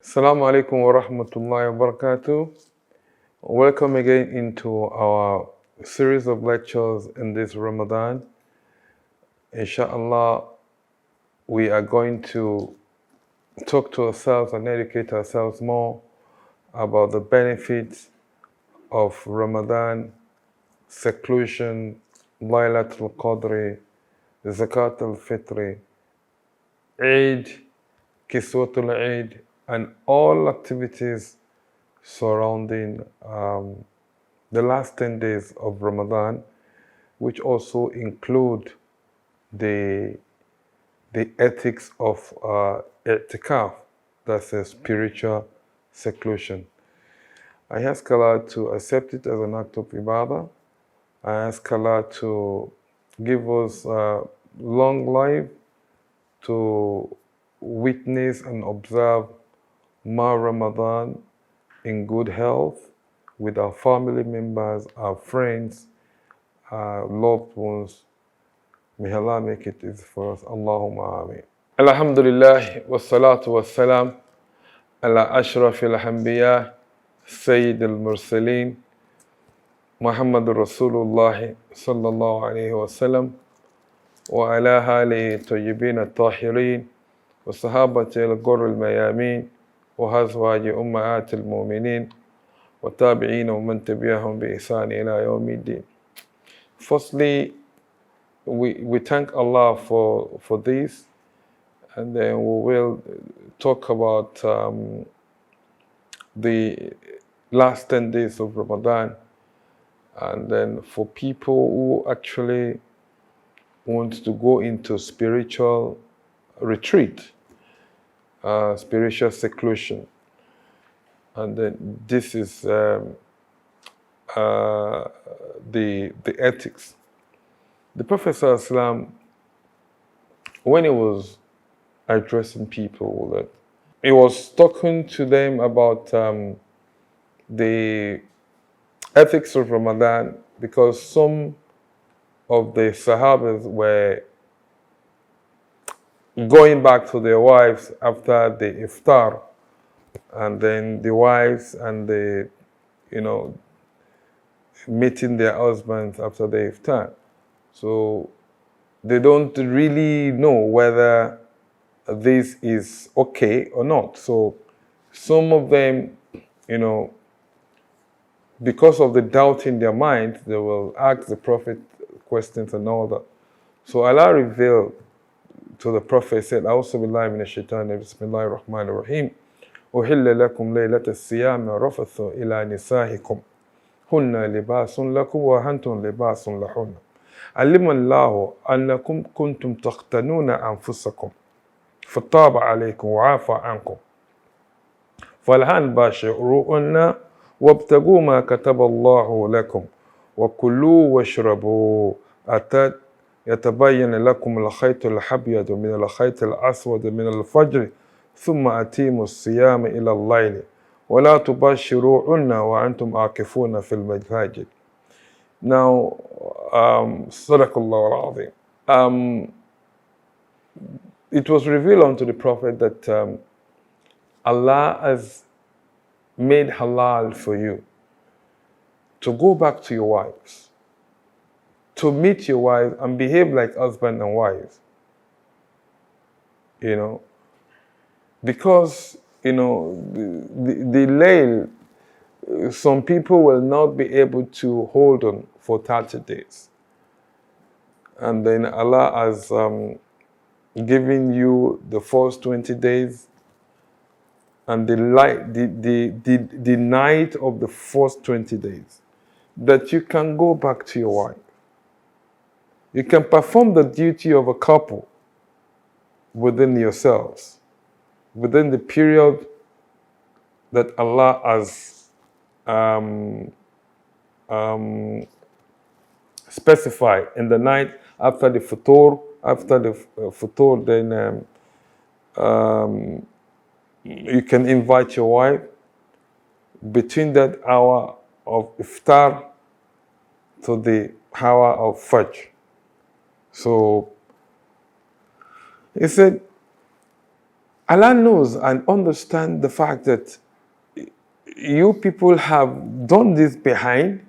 Assalamu alaikum wa rahmatullahi wa barakatuh. Welcome again into our series of lectures in this Ramadan. Inshallah, we are going to talk to ourselves and educate ourselves more about the benefits of Ramadan, seclusion, Laylatul Qadr, Zakat al-Fitr, Eid, Kiswatul Eid, and all activities surrounding the last 10 days of Ramadan, which also include the ethics of i'tikaf, that's a spiritual seclusion. I ask Allah to accept it as an act of ibadah. I ask Allah to give us long life to witness and observe Ma Ramadan in good health with our family members, our friends, our loved ones. May Allah make it easy for us. Allahumma ameen. Alhamdulillah wa salatu wa salam ala ashraf al-anbiya Sayyid al-Mursaleen Muhammad Rasulullah sallallahu alayhi wa sallam wa ala alihi tayyibin al-tahirin wa sahabati al-ghurr al-mayamin wa azwaji ummahat al-mu'minin وتابعين ومن تبعهم بإحسان إلى يوم الدين. Firstly, we thank Allah for this, and then we will talk about the last 10 days of Ramadan, and then for people who actually want to go into spiritual retreat, spiritual seclusion. And then this is the ethics. The Prophet ﷺ, when he was addressing people, he was talking to them about the ethics of Ramadan, because some of the Sahabas were going back to their wives after the iftar, and then the wives and the, meeting their husbands after the iftar. So they don't really know whether this is okay or not. So some of them, because of the doubt in their mind, they will ask the Prophet questions and all that. So Allah revealed to the Prophet, said, "A'udhu billahi minash shaitani, bismillahir rahmanir rahim. أحل لكم ليلة الصيام رفث إلى نسائكم هن لباس لكم وأنتم لباس لهن علم الله أنكم كنتم تختنون أنفسكم فتاب عليكم وعافى عنكم فالآن باشروهن وابتغوا ما كتب الله لكم وكلوا واشربوا حتى يتبين لكم الخيط الأبيض من الخيط الأسود من الفجر ثم أتيموا الصيام إلى الليل ولا تباشروهن وأنتم عاكفون في المساجد." Now, Sadaqallahu al-Azim. It was revealed unto the Prophet that Allah has made halal for you to go back to your wives, to meet your wives and behave like husband and wives. Because, the layl, some people will not be able to hold on for 30 days. And then Allah has given you the first 20 days and the night of the first 20 days, that you can go back to your wife. You can perform the duty of a couple within yourselves, within the period that Allah has specified. In the night after the futur, then you can invite your wife between that hour of iftar to the hour of fajr. So he said, Allah knows and understands the fact that you people have done this behind,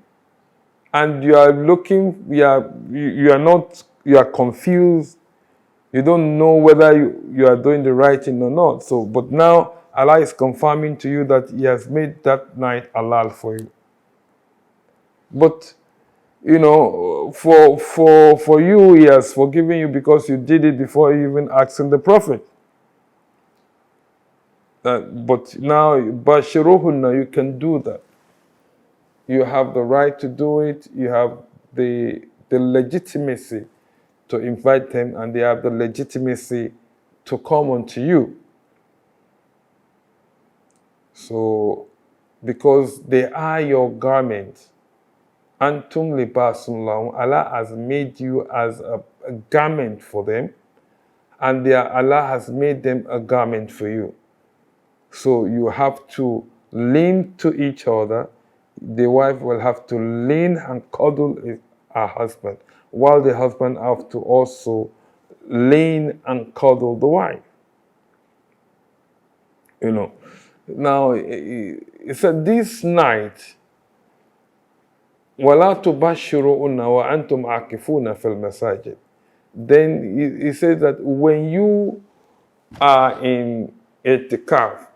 and you are looking, you are not, you are confused. You don't know whether you are doing the right thing or not. So, but now Allah is confirming to you that He has made that night halal for you. But for you, He has forgiven you because you did it before even asking the Prophet. But now, Bashiruhunna, you can do that. You have the right to do it. You have the legitimacy to invite them, and they have the legitimacy to come unto you. So, because they are your garment, Antum libasun lahum, Allah has made you as a garment for them, and Allah has made them a garment for you. So you have to lean to each other. The wife will have to lean and cuddle her husband, while the husband have to also lean and cuddle the wife. Now, he said, this night, وَلَا تُبَشِّرُونَ وَأَنْتُمْ عَاكِفُونَ فِي الْمَسَاجِدِ. Then he says that when you are in itikaf,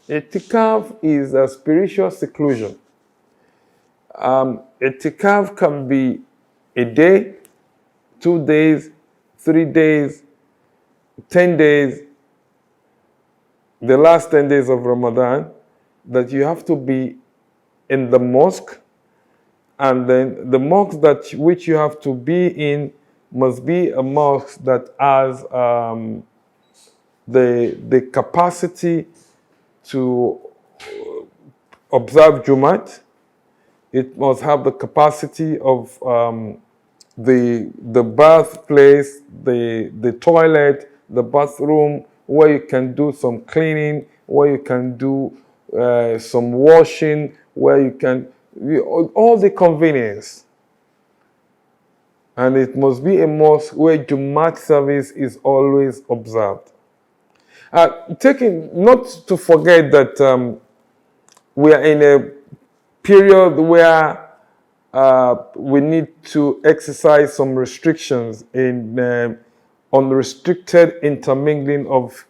itikaf is a spiritual seclusion. Itikaf can be a day, 2 days, 3 days, 10 days, the last 10 days of Ramadan, that you have to be in the mosque, and then the mosque that which you have to be in must be a mosque that has the capacity to observe Jumat. It must have the capacity of the birthplace, the toilet, the bathroom, where you can do some cleaning, where you can do some washing, where you can, all the convenience. And it must be a mosque where Jumat service is always observed. Not to forget that we are in a period where we need to exercise some restrictions in unrestricted intermingling of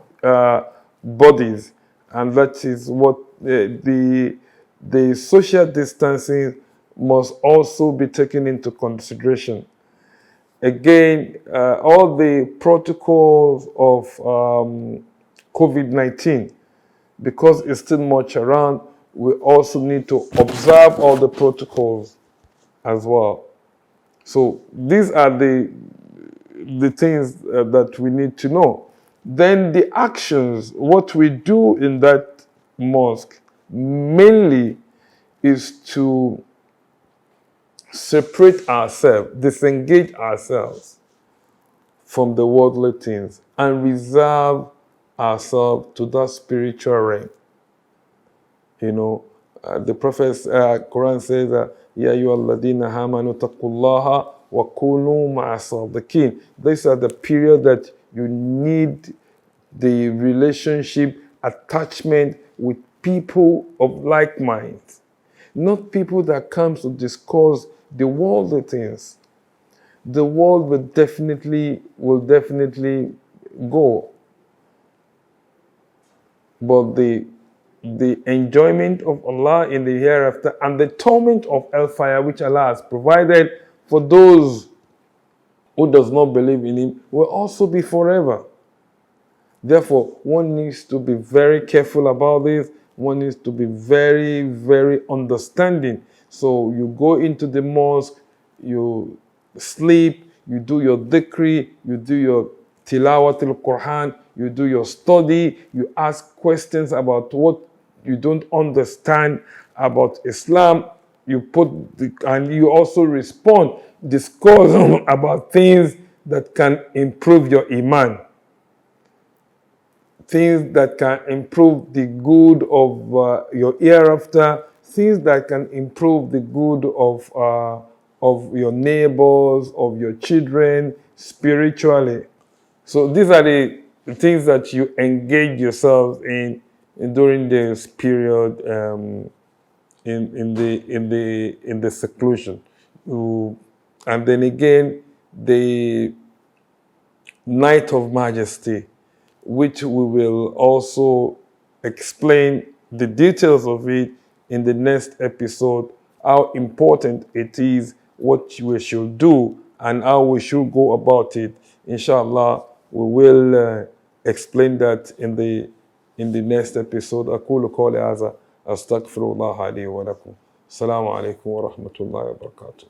bodies, and that is what the social distancing must also be taken into consideration. Again, all the protocols of COVID-19, because it's still much around, we also need to observe all the protocols as well. So these are the things that we need to know. Then the actions, what we do in that mosque, mainly is to separate ourselves, disengage ourselves from the worldly things, and reserve ourselves to that spiritual realm. The Prophet's Quran says that, Ya ayyuhalladhina amanu taqullaha wa kunu ma'as-sadiqin. These are the period that you need the relationship, attachment with people of like minds, not people that comes to discuss the worldly things. The world will definitely go, but the enjoyment of Allah in the hereafter and the torment of hellfire which Allah has provided for those who does not believe in Him will also be forever. Therefore, one needs to be very careful about this. One needs to be very, very understanding. So you go into the mosque, you sleep, you do your dhikri, you do your tilawatul Quran, you do your study, you ask questions about what you don't understand about Islam, and you also respond, discuss about things that can improve your iman, things that can improve the good of your hereafter, things that can improve the good of your neighbors, of your children, spiritually. So these are the things that you engage yourselves in during this period, in the seclusion. And then again, the night of majesty, which we will also explain the details of it in the next episode, how important it is, what we should do, and how we should go about it. Inshallah, we will explain that in the next episode. أقول قولي هذا أستغفر الله لي ولكم. السلام عليكم ورحمة الله وبركاته.